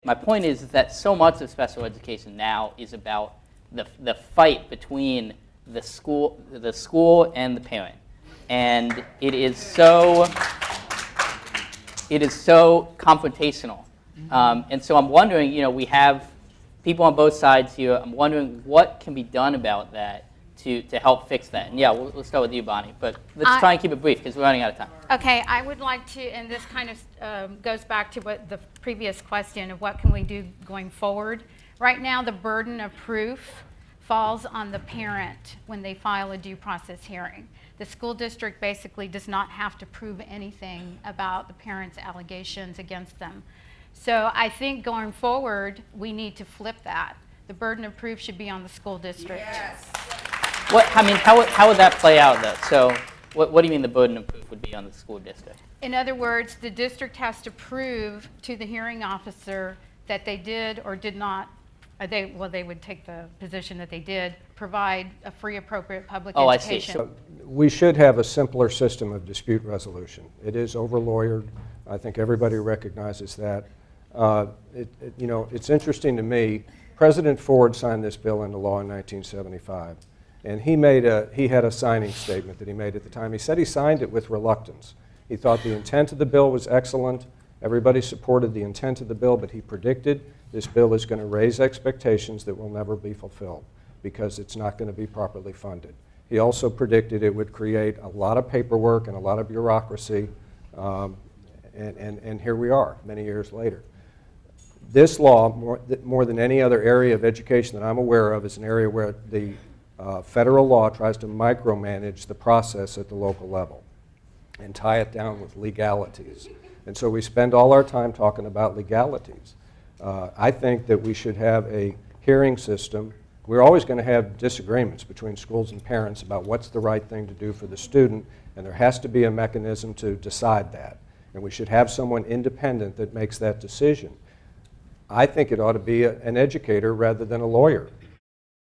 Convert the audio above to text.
My point is that so much of special education now is about the fight between the school and the parent, and it is so confrontational. And so I'm wondering, we have people on both sides here. I'm wondering what can be done about that to help fix that. And yeah, we'll start with you, Bonnie, but let's try and keep it brief because we're running out of time. Okay, I would like to, and this kind of goes back to what the previous question of what can we do going forward. Right now, the burden of proof falls on the parent when they file a due process hearing. The school district basically does not have to prove anything about the parent's allegations against them. So I think going forward, we need to flip that. The burden of proof should be on the school district. Yes. How would that play out, though? So what do you mean the burden of proof would be on the school district? In other words, the district has to prove to the hearing officer that they did or did not, they would take the position that they did, provide a free, appropriate public education. I see. So we should have a simpler system of dispute resolution. It is over-lawyered. I think everybody recognizes that. It's interesting to me, President Ford signed this bill into law in 1975. And he had a signing statement that he made at the time. He said he signed it with reluctance. He thought the intent of the bill was excellent. Everybody supported the intent of the bill, but he predicted this bill is going to raise expectations that will never be fulfilled because it's not going to be properly funded. He also predicted it would create a lot of paperwork and a lot of bureaucracy, and here we are many years later. This law, more than any other area of education that I'm aware of, is an area where the federal law tries to micromanage the process at the local level and tie it down with legalities. And so we spend all our time talking about legalities. I think that we should have a hearing system. We're always going to have disagreements between schools and parents about what's the right thing to do for the student, and there has to be a mechanism to decide that. And we should have someone independent that makes that decision. I think it ought to be an educator rather than a lawyer